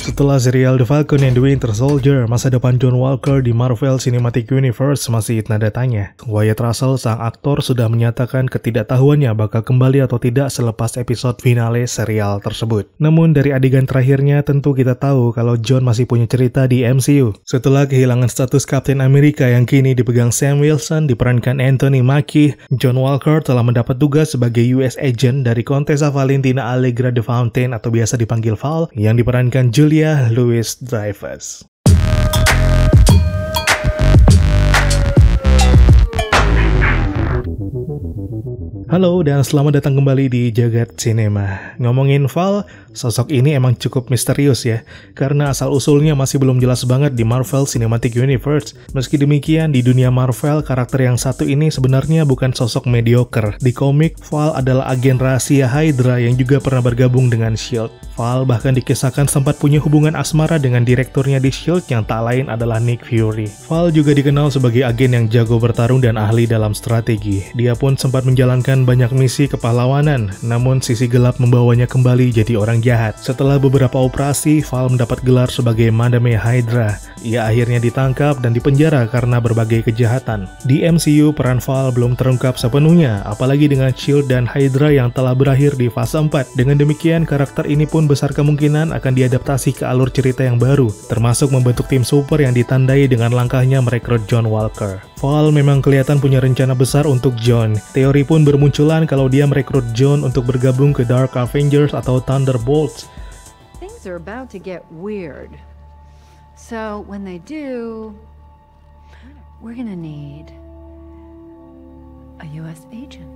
Setelah serial The Falcon and the Winter Soldier, masa depan John Walker di Marvel Cinematic Universe masih tanda tanya. Wyatt Russell, sang aktor, sudah menyatakan ketidaktahuannya bakal kembali atau tidak selepas episode finale serial tersebut. Namun dari adegan terakhirnya tentu kita tahu kalau John masih punya cerita di MCU. Setelah kehilangan status Captain America yang kini dipegang Sam Wilson diperankan Anthony Mackie, John Walker telah mendapat tugas sebagai US Agent dari Contessa Valentina Allegra de Fountain atau biasa dipanggil Val yang diperankan Julia Louis-Dreyfus. Halo dan selamat datang kembali di Jagat Cinema. Ngomongin Val, sosok ini emang cukup misterius ya, karena asal-usulnya masih belum jelas banget di Marvel Cinematic Universe. Meski demikian, di dunia Marvel, karakter yang satu ini sebenarnya bukan sosok mediocre. Di komik, Val adalah agen rahasia Hydra yang juga pernah bergabung dengan S.H.I.E.L.D. Val bahkan dikisahkan sempat punya hubungan asmara dengan direkturnya di S.H.I.E.L.D. yang tak lain adalah Nick Fury. Val juga dikenal sebagai agen yang jago bertarung dan ahli dalam strategi. Dia pun sempat menjalankan banyak misi kepahlawanan, namun sisi gelap membawanya kembali jadi orang jahat. Setelah beberapa operasi, Val mendapat gelar sebagai Madame Hydra. Ia akhirnya ditangkap dan dipenjara karena berbagai kejahatan. Di MCU, peran Val belum terungkap sepenuhnya, apalagi dengan S.H.I.E.L.D. dan Hydra yang telah berakhir di fase 4. Dengan demikian, karakter ini pun besar kemungkinan akan diadaptasi ke alur cerita yang baru, termasuk membentuk tim super yang ditandai dengan langkahnya merekrut John Walker. Val memang kelihatan punya rencana besar untuk John. Teori pun bermunculan kalau dia merekrut John untuk bergabung ke Dark Avengers atau Thunderbolts. Things are about to get weird. So when they do, we're gonna need a US agent.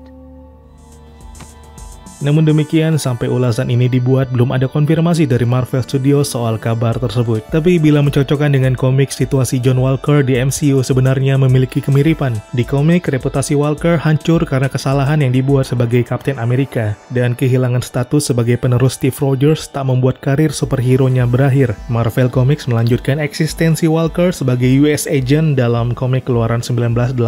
Namun demikian, sampai ulasan ini dibuat, belum ada konfirmasi dari Marvel Studios soal kabar tersebut. Tapi bila mencocokkan dengan komik, situasi John Walker di MCU sebenarnya memiliki kemiripan. Di komik, reputasi Walker hancur karena kesalahan yang dibuat sebagai Captain America, dan kehilangan status sebagai penerus Steve Rogers tak membuat karir superhero-nya berakhir. Marvel Comics melanjutkan eksistensi Walker sebagai US Agent dalam komik keluaran 1989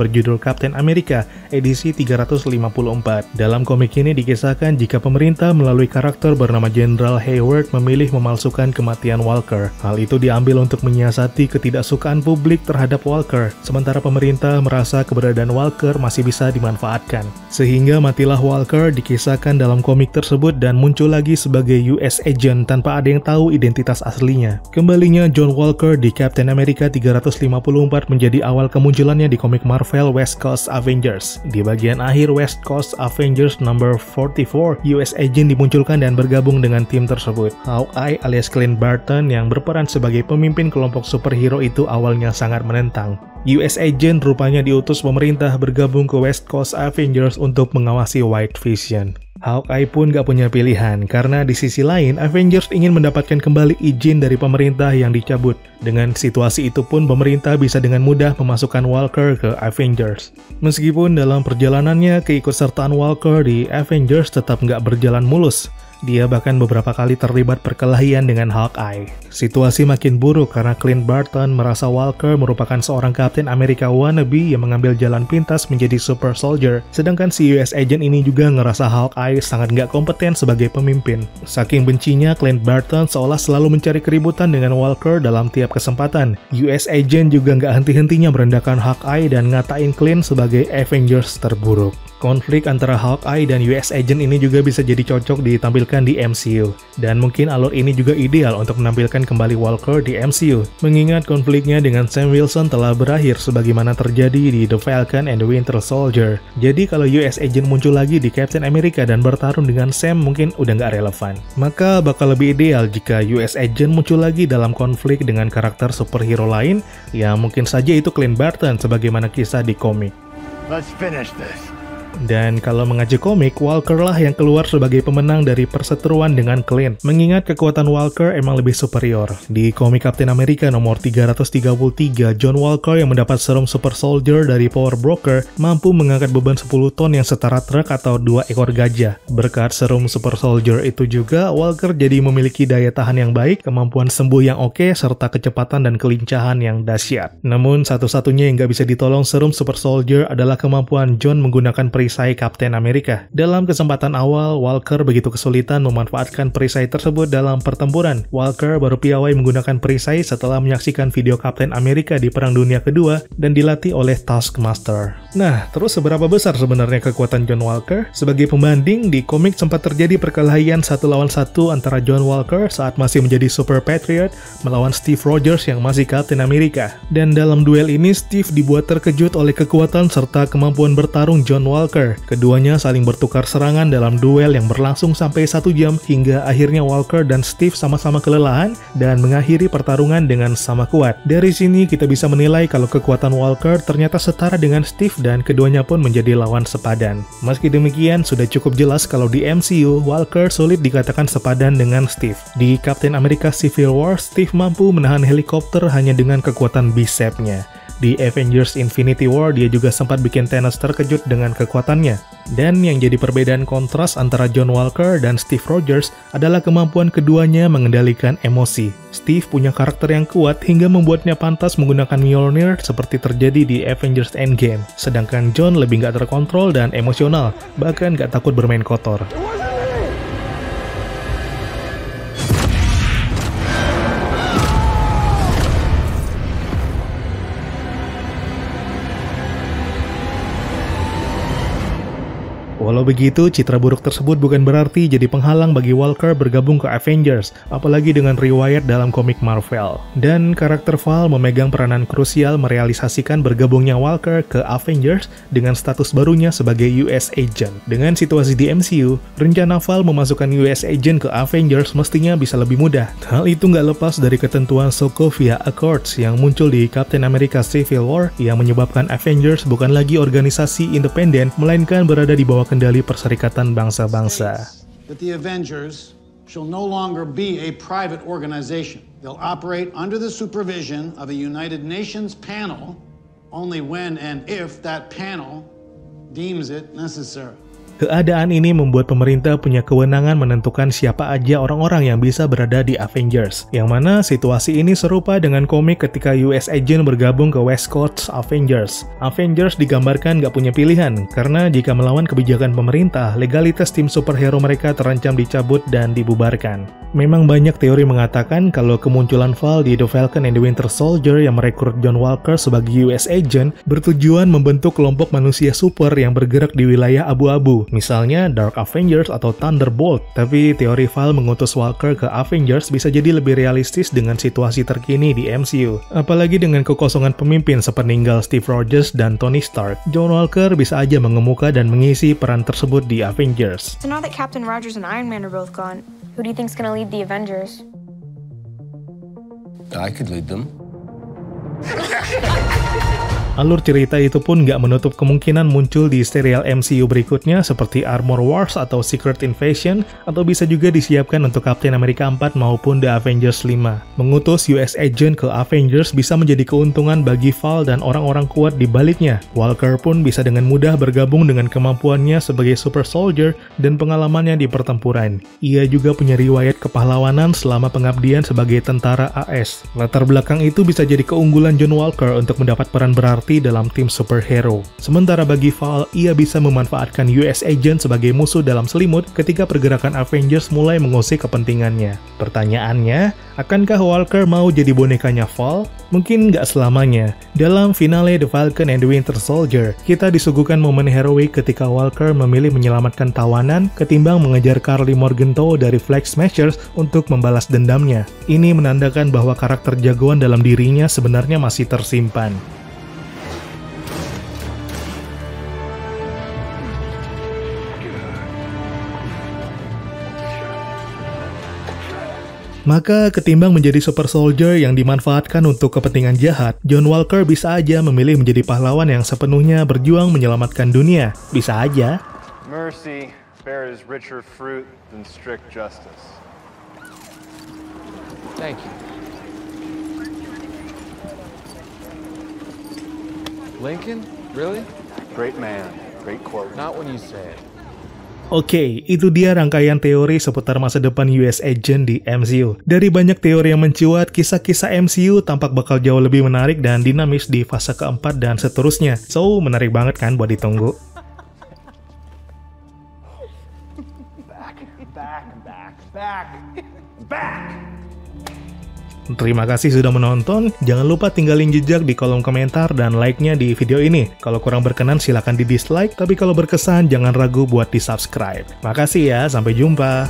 berjudul Captain America, edisi 354. Dalam komik ini dikisahkan jika pemerintah melalui karakter bernama General Hayward memilih memalsukan kematian Walker. Hal itu diambil untuk menyiasati ketidaksukaan publik terhadap Walker, sementara pemerintah merasa keberadaan Walker masih bisa dimanfaatkan. Sehingga matilah Walker dikisahkan dalam komik tersebut dan muncul lagi sebagai US Agent tanpa ada yang tahu identitas aslinya. Kembalinya John Walker di Captain America 354 menjadi awal kemunculannya di komik Marvel West Coast Avengers. Di bagian akhir West Coast Avengers number 44, US Agent dimunculkan dan bergabung dengan tim tersebut. Hawkeye alias Clint Barton yang berperan sebagai pemimpin kelompok superhero itu awalnya sangat menentang. US Agent rupanya diutus pemerintah bergabung ke West Coast Avengers untuk mengawasi White Vision. Hawkeye pun gak punya pilihan, karena di sisi lain Avengers ingin mendapatkan kembali izin dari pemerintah yang dicabut. Dengan situasi itu pun pemerintah bisa dengan mudah memasukkan Walker ke Avengers. Meskipun dalam perjalanannya keikutsertaan Walker di Avengers tetap gak berjalan mulus. Dia bahkan beberapa kali terlibat perkelahian dengan Hawkeye. Situasi makin buruk karena Clint Barton merasa Walker merupakan seorang Captain America wannabe yang mengambil jalan pintas menjadi super soldier. Sedangkan si US Agent ini juga ngerasa Hawkeye sangat nggak kompeten sebagai pemimpin. Saking bencinya, Clint Barton seolah selalu mencari keributan dengan Walker dalam tiap kesempatan. US Agent juga nggak henti-hentinya merendahkan Hawkeye dan ngatain Clint sebagai Avengers terburuk. Konflik antara Hawkeye dan US Agent ini juga bisa jadi cocok ditampilkan di MCU. Dan mungkin alur ini juga ideal untuk menampilkan kembali Walker di MCU, mengingat konfliknya dengan Sam Wilson telah berakhir sebagaimana terjadi di The Falcon and the Winter Soldier. Jadi kalau US Agent muncul lagi di Captain America dan bertarung dengan Sam mungkin udah nggak relevan. Maka bakal lebih ideal jika US Agent muncul lagi dalam konflik dengan karakter superhero lain, yang mungkin saja itu Clint Barton sebagaimana kisah di komik. Let's finish this. Dan kalau mengacu komik, Walker lah yang keluar sebagai pemenang dari perseteruan dengan Clint. Mengingat kekuatan Walker emang lebih superior. Di komik Captain America nomor 333, John Walker yang mendapat serum Super Soldier dari Power Broker mampu mengangkat beban 10 ton yang setara truk atau 2 ekor gajah. Berkat serum Super Soldier itu juga, Walker jadi memiliki daya tahan yang baik, kemampuan sembuh yang oke, serta kecepatan dan kelincahan yang dahsyat. Namun satu-satunya yang gak bisa ditolong serum Super Soldier adalah kemampuan John menggunakan perisai perisai Kapten Amerika. Dalam kesempatan awal, Walker begitu kesulitan memanfaatkan perisai tersebut dalam pertempuran. Walker baru piawai menggunakan perisai setelah menyaksikan video Kapten Amerika di Perang Dunia Kedua dan dilatih oleh Taskmaster. Nah, terus seberapa besar sebenarnya kekuatan John Walker? Sebagai pembanding, di komik sempat terjadi perkelahian 1 lawan 1 antara John Walker saat masih menjadi Super Patriot melawan Steve Rogers yang masih Kapten Amerika. Dan dalam duel ini, Steve dibuat terkejut oleh kekuatan serta kemampuan bertarung John Walker. Keduanya saling bertukar serangan dalam duel yang berlangsung sampai 1 jam hingga akhirnya Walker dan Steve sama-sama kelelahan dan mengakhiri pertarungan dengan sama kuat. Dari sini kita bisa menilai kalau kekuatan Walker ternyata setara dengan Steve dan keduanya pun menjadi lawan sepadan. Meski demikian, sudah cukup jelas kalau di MCU, Walker sulit dikatakan sepadan dengan Steve. Di Captain America Civil War, Steve mampu menahan helikopter hanya dengan kekuatan bicepnya. Di Avengers Infinity War, dia juga sempat bikin Thanos terkejut dengan kekuatannya. Dan yang jadi perbedaan kontras antara John Walker dan Steve Rogers adalah kemampuan keduanya mengendalikan emosi. Steve punya karakter yang kuat hingga membuatnya pantas menggunakan Mjolnir seperti terjadi di Avengers Endgame. Sedangkan John lebih nggak terkontrol dan emosional, bahkan nggak takut bermain kotor. Walau begitu, citra buruk tersebut bukan berarti jadi penghalang bagi Walker bergabung ke Avengers, apalagi dengan riwayat dalam komik Marvel. Dan karakter Val memegang peranan krusial merealisasikan bergabungnya Walker ke Avengers dengan status barunya sebagai US Agent. Dengan situasi di MCU, rencana Val memasukkan US Agent ke Avengers mestinya bisa lebih mudah. Hal itu nggak lepas dari ketentuan Sokovia Accords yang muncul di Captain America Civil War yang menyebabkan Avengers bukan lagi organisasi independen, melainkan berada di bawah kendali Perserikatan Bangsa-Bangsa. That the Avengers shall no longer be a private organization. They'll operate under the supervision of a United Nations panel only when and if that panel deems it necessary. Keadaan ini membuat pemerintah punya kewenangan menentukan siapa aja orang-orang yang bisa berada di Avengers. Yang mana situasi ini serupa dengan komik ketika US Agent bergabung ke West Coast Avengers. Avengers digambarkan nggak punya pilihan, karena jika melawan kebijakan pemerintah, legalitas tim superhero mereka terancam dicabut dan dibubarkan. Memang banyak teori mengatakan kalau kemunculan Val di The Falcon and the Winter Soldier yang merekrut John Walker sebagai US Agent bertujuan membentuk kelompok manusia super yang bergerak di wilayah abu-abu. Misalnya Dark Avengers atau Thunderbolt. Tapi teori Val mengutus Walker ke Avengers bisa jadi lebih realistis dengan situasi terkini di MCU. Apalagi dengan kekosongan pemimpin sepeninggal Steve Rogers dan Tony Stark, John Walker bisa aja mengemuka dan mengisi peran tersebut di Avengers. So now that Captain Rogers and Iron Man are both gone, who do you think's gonna lead the Avengers? I could lead them. Alur cerita itu pun nggak menutup kemungkinan muncul di serial MCU berikutnya seperti Armor Wars atau Secret Invasion, atau bisa juga disiapkan untuk Captain America 4 maupun The Avengers 5. Mengutus US Agent ke Avengers bisa menjadi keuntungan bagi Val dan orang-orang kuat di baliknya. Walker pun bisa dengan mudah bergabung dengan kemampuannya sebagai super soldier dan pengalamannya di pertempuran. Ia juga punya riwayat kepahlawanan selama pengabdian sebagai tentara AS. Latar belakang itu bisa jadi keunggulan John Walker untuk mendapat peran berarti dalam tim superhero. Sementara bagi Val, ia bisa memanfaatkan US Agent sebagai musuh dalam selimut ketika pergerakan Avengers mulai mengusik kepentingannya. Pertanyaannya, akankah Walker mau jadi bonekanya Val? Mungkin nggak selamanya. Dalam finale The Falcon and the Winter Soldier, kita disuguhkan momen heroik ketika Walker memilih menyelamatkan tawanan ketimbang mengejar Karli Morgenthau dari Flag Smashers untuk membalas dendamnya. Ini menandakan bahwa karakter jagoan dalam dirinya sebenarnya masih tersimpan. Maka ketimbang menjadi super soldier yang dimanfaatkan untuk kepentingan jahat, John Walker bisa aja memilih menjadi pahlawan yang sepenuhnya berjuang menyelamatkan dunia. Bisa aja. Mercy bears richer fruit than strict justice. Thank you. Lincoln? Really? Great man, great quote. Not when you say it. Oke, itu dia rangkaian teori seputar masa depan US Agent di MCU. Dari banyak teori yang mencuat, kisah-kisah MCU tampak bakal jauh lebih menarik dan dinamis di fase keempat dan seterusnya. So, menarik banget kan buat ditunggu. Terima kasih sudah menonton, jangan lupa tinggalin jejak di kolom komentar dan like-nya di video ini. Kalau kurang berkenan silahkan di dislike, tapi kalau berkesan jangan ragu buat di subscribe. Makasih ya, sampai jumpa.